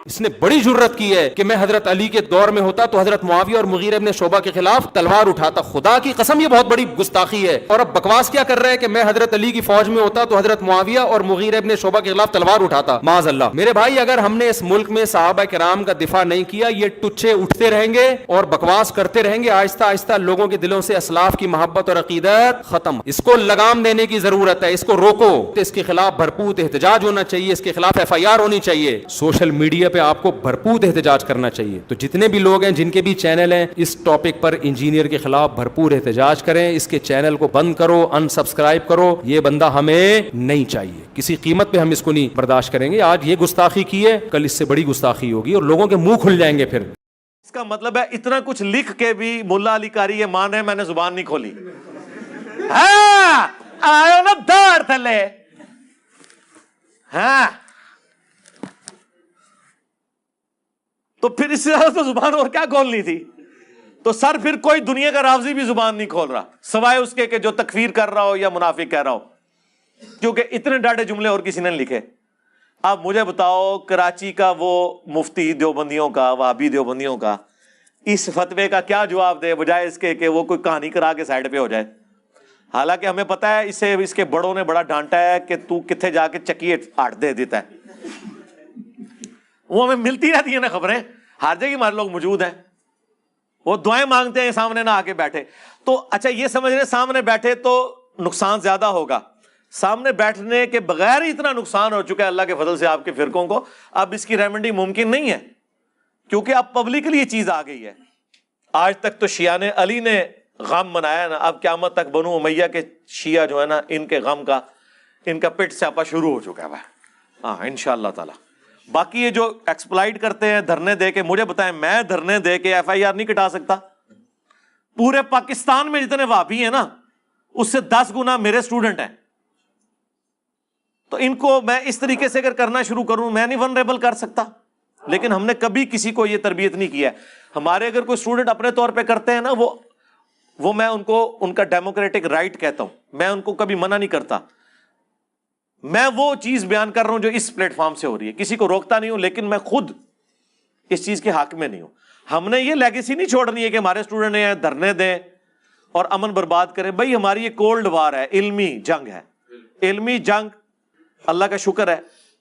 اس نے بڑی جرت کی ہے کہ میں حضرت علی کے دور میں ہوتا تو حضرت معاویہ اور مغیرہ ابن شعبہ کے خلاف تلوار اٹھاتا. خدا کی قسم یہ بہت بڑی گستاخی ہے. اور اب بکواس کیا کر رہا ہے کہ میں حضرت علی کی فوج میں ہوتا تو حضرت معاویہ اور مغیرہ ابن شعبہ کے خلاف تلوار اٹھاتا. معاذ اللہ. میرے بھائی اگر ہم نے اس ملک میں صحابہ کرام کا دفاع نہیں کیا, یہ ٹچے اٹھتے رہیں گے اور بکواس کرتے رہیں گے, آہستہ آہستہ لوگوں کے دلوں سے اسلاف کی محبت اور عقیدت ختم. اس کو لگام دینے کی ضرورت ہے, اس کو روکو. اس کے خلاف بھرپور احتجاج ہونا چاہیے, اس کے خلاف FIR ہونی چاہیے. سوشل میڈیا پہ آپ کو بھرپور احتجاج کرنا چاہیے. تو جتنے بھی لوگ ہیں جن کے بھی چینل ہیں, اس ٹاپک پر انجینئر کے خلاف بھرپور احتجاج کریں. اس کے چینل کو بند کرو, ان سبسکرائب کرو. یہ بندہ ہمیں نہیں چاہیے, کسی قیمت پہ ہم اس کو نہیں برداشت کریں گے. آج یہ گستاخی کی ہے, کل اس سے بڑی گستاخی ہوگی اور لوگوں کے منہ کھل جائیں گے. پھر اس کا مطلب ہے اتنا کچھ لکھ کے بھی ملا علی قاری یہ مان رہے میں نے زبان نہیں کھولی. ہاں آئے نا دار تھلے. ہاں تو پھر اس سے زیادہ تو زبان اور کیا کھولنی تھی. تو سر پھر کوئی دنیا کا رافضی بھی زبان نہیں کھول رہا سوائے اس کے کہ جو تکفیر کر رہا ہو یا منافق کہہ رہا ہو, کیونکہ اتنے ڈاڑے جملے اور کسی نے لکھے. اب مجھے بتاؤ کراچی کا وہ مفتی دیوبندیوں کا, وہابی دیوبندیوں کا, اس فتوے کا کیا جواب دے بجائے اس کے کہ وہ کوئی کہانی کرا کے سائڈ پہ ہو جائے. حالانکہ ہمیں پتا ہے اسے اس کے بڑوں نے بڑا ڈانٹا ہے کہ تو کتنے جا کے چکی آٹ دے دیتا ہے. وہ ہمیں ملتی رہتی ہیں نا خبریں, ہر جگہ ہمارے لوگ موجود ہیں, وہ دعائیں مانگتے ہیں سامنے نہ آ کے بیٹھے. تو اچھا یہ سمجھ رہے سامنے بیٹھے تو نقصان زیادہ ہوگا. سامنے بیٹھنے کے بغیر ہی اتنا نقصان ہو چکا ہے اللہ کے فضل سے آپ کے فرقوں کو, اب اس کی ریمیڈی ممکن نہیں ہے کیونکہ اب پبلکلی یہ چیز آ گئی ہے. آج تک تو شیعان علی نے غم منایا نا, اب قیامت تک بنو امیہ کے شیعہ جو ہے نا ان کے غم کا ان کا پٹ سیاپا شروع ہو چکا ہے. ہاں انشاءاللہ تعالی. باقی یہ جو ایکسپلائٹ کرتے ہیں دھرنے دے کے, مجھے بتائیں میں دھرنے دے کے FIR نہیں کٹا سکتا؟ پورے پاکستان میں جتنے وہابی ہیں نا اس سے 10 گنا میرے اسٹوڈنٹ ہیں. تو ان کو میں اس طریقے سے اگر کرنا شروع کروں میں نہیں ونریبل کر سکتا. لیکن ہم نے کبھی کسی کو یہ تربیت نہیں کیا ہے. ہمارے اگر کوئی اسٹوڈنٹ اپنے طور پہ کرتے ہیں نا وہ میں ان کو ان کا ڈیموکریٹک رائٹ کہتا ہوں, میں ان کو کبھی منع نہیں کرتا. میں وہ چیز بیان کر رہا ہوں جو اس پلیٹ فارم سے ہو رہی ہے, کسی کو روکتا نہیں ہوں, لیکن میں خود اس چیز کے حق میں نہیں ہوں. ہم نے یہ لیگیسی نہیں چھوڑنی ہے کہ ہمارے اسٹوڈنٹ ہیں دھرنے دیں اور امن برباد کریں. بھائی ہماری یہ کولڈ وار ہے, علمی جنگ ہے. علمی جنگ اللہ کا شکر ہے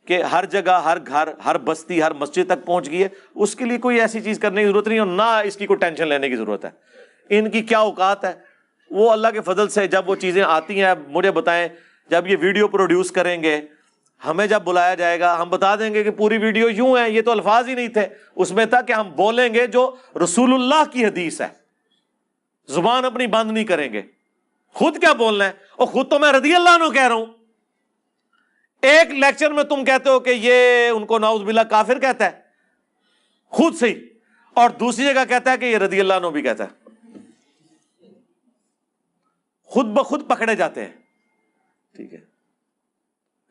کہ ہر جگہ ہر گھر ہر بستی ہر مسجد تک پہنچ گئی ہے. اس کے لیے کوئی ایسی چیز کرنے کی ضرورت نہیں, اور نہ اس کی کوئی ٹینشن لینے کی ضرورت ہے. ان کی کیا اوقات ہے, وہ اللہ کے فضل سے جب وہ چیزیں آتی ہیں. مجھے بتائیں جب یہ ویڈیو پروڈیوس کریں گے, ہمیں جب بلایا جائے گا ہم بتا دیں گے کہ پوری ویڈیو یوں ہے, یہ تو الفاظ ہی نہیں تھے, اس میں تھا کہ ہم بولیں گے جو رسول اللہ کی حدیث ہے, زبان اپنی بند نہیں کریں گے. خود کیا بولنا ہے, اور خود تو میں رضی اللہ عنہ کہہ رہا ہوں. ایک لیکچر میں تم کہتے ہو کہ یہ ان کو نعوذ باللہ کافر کہتا ہے خود سے ہی, اور دوسری جگہ کہتا ہے کہ یہ رضی اللہ عنہ بھی کہتا ہے. خود بخود پکڑے جاتے ہیں. ٹھیک ہے,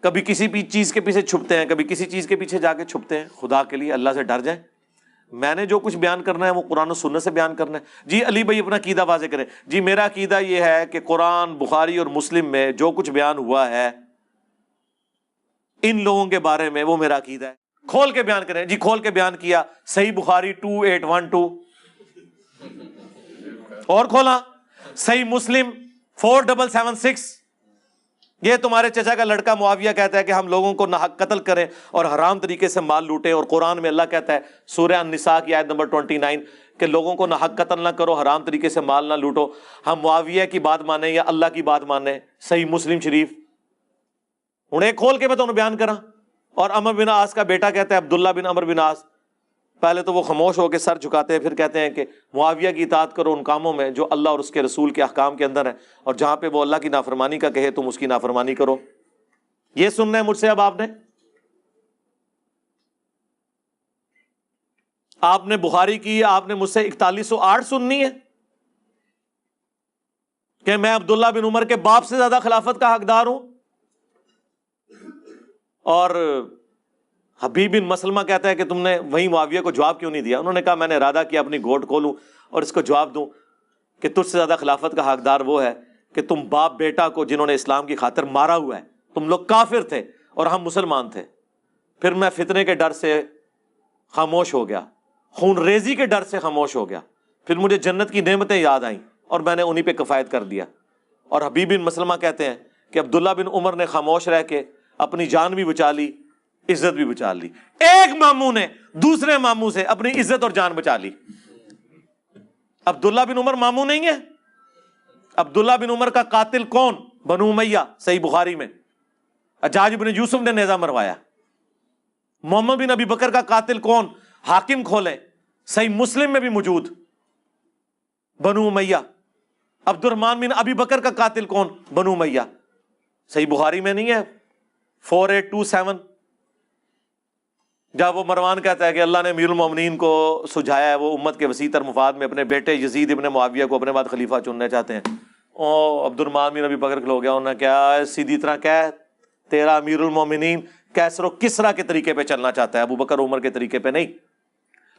کبھی کسی بھی چیز کے پیچھے چھپتے ہیں, کبھی کسی چیز کے پیچھے جا کے چھپتے ہیں. خدا کے لیے اللہ سے ڈر جائیں. میں نے جو کچھ بیان کرنا ہے وہ قرآن و سنت سے بیان کرنا ہے. جی علی بھائی اپنا عقیدہ واضح کریں. جی میرا عقیدہ یہ ہے کہ قرآن بخاری اور مسلم میں جو کچھ بیان ہوا ہے ان لوگوں کے بارے میں وہ میرا عقیدہ ہے. کھول کے بیان کریں. جی کھول کے بیان کیا, صحیح بخاری 2812, اور کھولا صحیح مسلم 4776. یہ تمہارے چچا کا لڑکا معاویہ کہتا ہے کہ ہم لوگوں کو ناحق قتل کریں اور حرام طریقے سے مال لوٹیں, اور قرآن میں اللہ کہتا ہے سورہ النساء کی آیت نمبر 29 کہ لوگوں کو ناحق قتل نہ کرو, حرام طریقے سے مال نہ لوٹو. ہم معاویہ کی بات مانیں یا اللہ کی بات مانیں؟ صحیح مسلم شریف. ہوں ایک کھول کے میں تمہیں بیان کرا. اور عمرو بن عاص کا بیٹا کہتا ہے عبداللہ بن عمرو بن عاص, پہلے تو وہ خاموش ہو کے سر جھکاتے ہیں, پھر کہتے ہیں کہ معاویہ کی اطاعت کرو ان کاموں میں جو اللہ اور اس کے رسول کے احکام کے اندر ہے, اور جہاں پہ وہ اللہ کی نافرمانی کا کہے تم اس کی نافرمانی کرو. یہ سننا ہے مجھ سے. اب آپ نے بخاری کی, آپ نے مجھ سے 4108 سننی ہے کہ میں عبداللہ بن عمر کے باپ سے زیادہ خلافت کا حقدار ہوں. اور حبیب بن مسلمہ کہتا ہے کہ تم نے وہیں معاویہ کو جواب کیوں نہیں دیا؟ انہوں نے کہا میں نے ارادہ کیا اپنی گھوٹ کھولوں اور اس کو جواب دوں کہ تجھ سے زیادہ خلافت کا حقدار وہ ہے کہ تم باپ بیٹا کو جنہوں نے اسلام کی خاطر مارا ہوا ہے, تم لوگ کافر تھے اور ہم مسلمان تھے. پھر میں فتنے کے ڈر سے خاموش ہو گیا, خون ریزی کے ڈر سے خاموش ہو گیا. پھر مجھے جنت کی نعمتیں یاد آئیں اور میں نے انہی پہ کفایت کر دیا. اور حبیب بن مسلمہ کہتے ہیں کہ عبداللہ بن عمر نے خاموش رہ کے اپنی جان بھی بچا لی, عزت بھی بچا لی. ایک ماموں نے دوسرے ماموں سے اپنی عزت اور جان بچا لی. عبداللہ بن عمر ماموں نہیں ہے. عبداللہ بن عمر کا قاتل کون؟ بنو امیہ, صحیح بخاری میں حجاج بن یوسف نے نیزہ مروایا. محمد بن ابی بکر کا قاتل کون؟ حاکم کھولے, صحیح مسلم میں بھی موجود, بنو امیہ. عبد الرحمن بن ابی بکر کا قاتل کون؟ بنو امیہ, صحیح بخاری میں نہیں ہے 4827. جب وہ مروان کہتا ہے کہ اللہ نے امیر المومنین کو سجھایا ہے, وہ امت کے وسیع تر مفاد میں اپنے بیٹے یزید ابن معاویہ کو اپنے بعد خلیفہ چننا چاہتے ہیں. عبد الرحمن بن ابی بکر کھلو گیا, انہوں نے کیا سیدھی طرح کہہ, تیرا امیر المومنین کیسر و کسرا کے طریقے پہ چلنا چاہتا ہے, ابو بکر عمر کے طریقے پہ نہیں.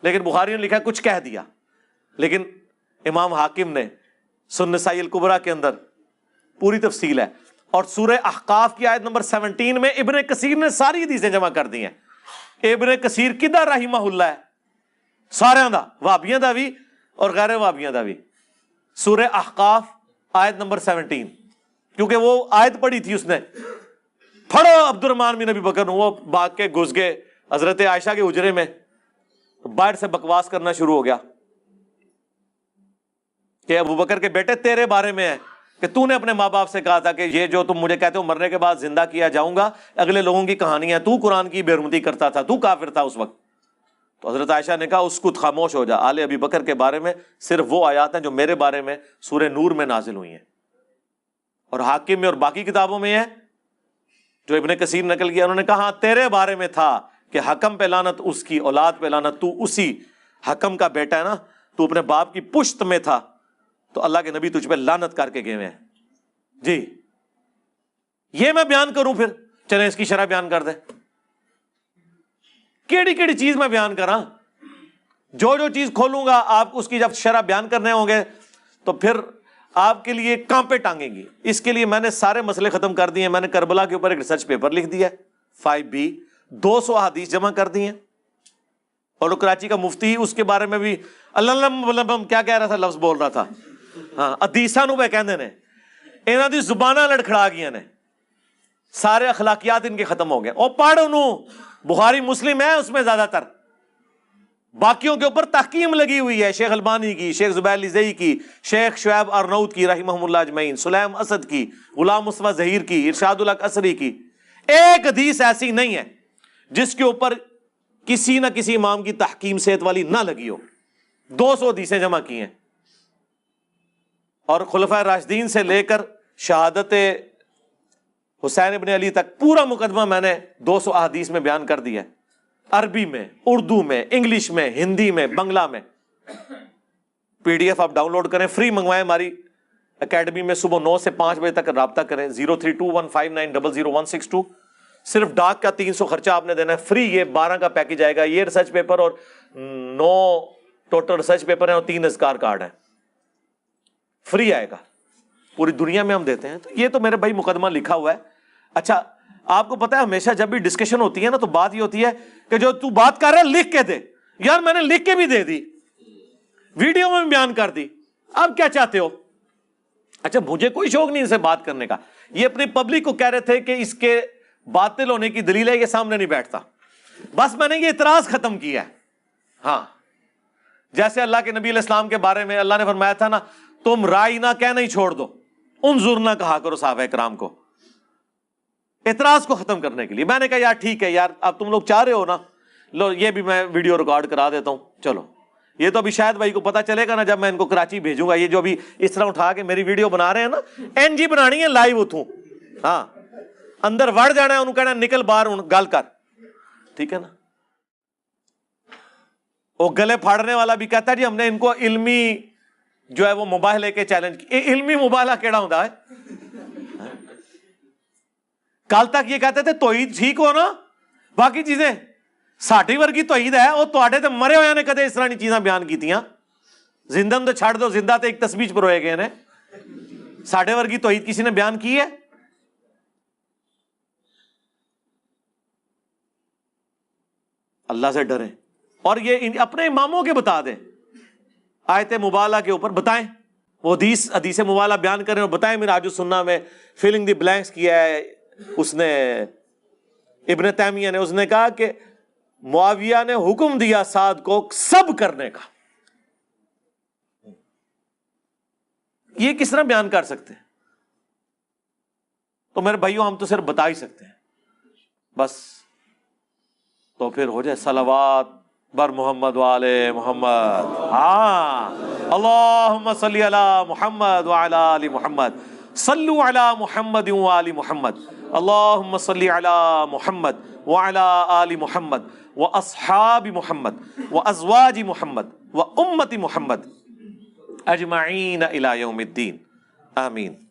لیکن بخاری نے لکھا کچھ کہہ دیا. لیکن امام حاکم نے سنن نسائی الکبریٰ کے اندر پوری تفصیل ہے. اور سورہ احقاف کی آیت نمبر 17 میں ابن کثیر نے ساری حدیثیں جمع کر دی ہیں. ابن کثیر کدھر رحمہ اللہ ہے؟ سارے دا, وہابیاں دا بھی اور غیر وہابیاں دا بھی. سورہ احقاف آیت نمبر 17, کیونکہ وہ آیت پڑھی تھی اس نے. پڑھو عبد الرحمن بن ابی بکر, وہ بھاگ کے گھس گئے حضرت عائشہ کے حجرے میں, باہر سے بکواس کرنا شروع ہو گیا کہ ابو بکر کے بیٹے تیرے بارے میں ہے کہ تو نے اپنے ماں باپ سے کہا تھا کہ یہ جو تم مجھے کہتے ہو مرنے کے بعد زندہ کیا جاؤں گا, اگلے لوگوں کی کہانی ہے, تو قرآن کی بے حرمتی کرتا تھا, تو کافر تھا اس وقت. تو حضرت عائشہ نے کہا اسکت, خاموش ہو جا. آل ابی بکر کے بارے میں صرف وہ آیات ہیں جو میرے بارے میں سورہ نور میں نازل ہوئی ہیں, اور حاکم میں اور باقی کتابوں میں ہے جو ابن کثیر نقل کیا. انہوں نے کہا تیرے بارے میں تھا کہ حکم پہ لعنت, اس کی اولاد پہ لعنت, تو اسی حکم کا بیٹا ہے نا, تو اپنے باپ کی پشت میں تھا, تو اللہ کے نبی تجھ پہ لعنت کر کے گئے ہیں. جی یہ میں بیان کروں, پھر چلیں اس کی شرح بیان کر دیں. کیڑی کیڑی چیز میں بیان کراں, جو چیز کھولوں گا آپ اس کی جب شرح بیان کرنے ہوں گے تو پھر آپ کے لیے کانپے ٹانگیں گی. اس کے لیے میں نے سارے مسئلے ختم کر دیے. میں نے کربلا کے اوپر ایک ریسرچ پیپر لکھ دیا 5B, 200 احادیث جمع کر دی ہیں. اور کراچی کا مفتی اس کے بارے میں بھی اللہ کیا کہہ رہا تھا, لفظ بول رہا تھا, ہاں حدیثاں نو پہ کہندے نے, انہاں دی زباناں لڑکھڑا گئیاں نے, سارے اخلاقیات ان کے ختم ہو گئے. اور پڑھ انہوں بخاری مسلم ہے اس میں زیادہ تر, باقیوں کے اوپر تحکیم لگی ہوئی ہے, شیخ البانی کی, شیخ زبیر لزئی کی, شیخ شعیب ارناؤت کی رحمہم اللہ اجمعین, سلیم اسد کی, غلام مصطفیٰ ظہیر کی, ارشاد الحق اثری کی. ایک حدیث ایسی نہیں ہے جس کے اوپر کسی نہ کسی امام کی تحکیم صحت والی نہ لگی ہو. 200 حدیثیں جمع کی ہیں, اور خلفائے راشدین سے لے کر شہادت حسین ابن علی تک پورا مقدمہ میں نے 200 احادیث میں بیان کر دیا ہے, عربی میں, اردو میں, انگلش میں, ہندی میں, بنگلہ میں. PDF آپ ڈاؤن لوڈ کریں, فری منگوائیں. ہماری اکیڈمی میں صبح 9 سے 5 بجے تک رابطہ کریں. 032159000162. صرف ڈاک کا 300 خرچہ آپ نے دینا ہے, فری. یہ 12 کا پیکج آئے گا, یہ ریسرچ پیپر اور 9 ٹوٹل ریسرچ پیپر ہیں اور 3 اذکار کارڈ ہیں, فری آئے گا. پوری دنیا میں ہم دیتے ہیں. تو یہ تو میرے بھائی مقدمہ لکھا ہوا ہے. اچھا آپ کو پتا ہے ہمیشہ جب بھی ڈسکشن ہوتی ہے نا, تو بات یہ ہوتی ہے کہ جو تو بات کر رہا ہے لکھ کے دے. یار میں نے لکھ کے بھی دے دی, ویڈیو میں بھی بیان کر دی, اب کیا چاہتے ہو؟ اچھا مجھے کوئی شوق نہیں ان سے بات کرنے کا. یہ اپنی پبلک کو کہہ رہے تھے کہ اس کے باطل ہونے کی دلیل ہے یہ سامنے نہیں بیٹھتا. بس میں نے یہ اعتراض ختم کیا ہے. ہاں جیسے اللہ کے نبی علیہ السلام کے بارے میں اللہ نے فرمایا تھا نا, تم رائی نہ کہنا ہی چھوڑ دو, انظر نہ کہا کرو صحابہ کرام کو. اعتراض کو ختم کرنے کے لیے میں نے کہا یار ٹھیک ہے یار, اب تم لوگ چاہ رہے ہو نا, لو یہ بھی میں ویڈیو ریکارڈ کرا دیتا ہوں. چلو یہ تو ابھی شاید بھائی کو پتا چلے گا نا جب میں ان کو کراچی بھیجوں گا. یہ جو ابھی اس طرح اٹھا کے میری ویڈیو بنا رہے ہیں نا, NG بنانی ہے لائیو اتوں, ہاں اندر وڑ جانا ہے, انہوں کہنا نکل باہر گل کر, ٹھیک ہے نا. وہ گلے پھاڑنے والا بھی کہتا ہے جی ہم نے ان کو علمی جو ہے وہ مباہلے کے چیلنج کی. علمی مباہلہ کیڑا ہوتا ہے؟ کل تک یہ کہتے تھے توحید ٹھیک ہو نا, باقی چیزیں ساٹھی ورگی توحید ہے, وہ تواڈے تے مرے ہوئے نے کدے اس طرح کی چیزاں بیان کیتیاں. زندہ تو چھڑ دو, زندہ تے ایک تسبیح پر ہوئے گئے نے, ساڈے ورگی توحید کسی نے بیان کی ہے؟ اللہ سے ڈریں, اور یہ اپنے اماموں کے بتا دیں، آیت مبالہ کے اوپر بتائیں، وہ حدیث مبالہ بیان کریں اور بتائیں۔ منہاج السنہ میں فلنگ دی بلینکس کیا ہے اس نے، ابن تیمیہ نے، اس نے کہا کہ معاویہ نے حکم دیا سعد کو سب کرنے کا۔ یہ کس طرح بیان کر سکتے ہیں؟ تو میرے بھائیوں ہم تو صرف بتا ہی سکتے ہیں بس، تو پھر ہو جائے صلوات بر محمد وآلِ محمد۔ ہاں، اللہم صلی علی محمد وعلی آل محمد، صلو علی محمد وآل محمد، اللہم صلی علی محمد وعلی آل محمد واصحاب محمد وازواج محمد وامت محمد اجمعین الی یوم الدین، آمین۔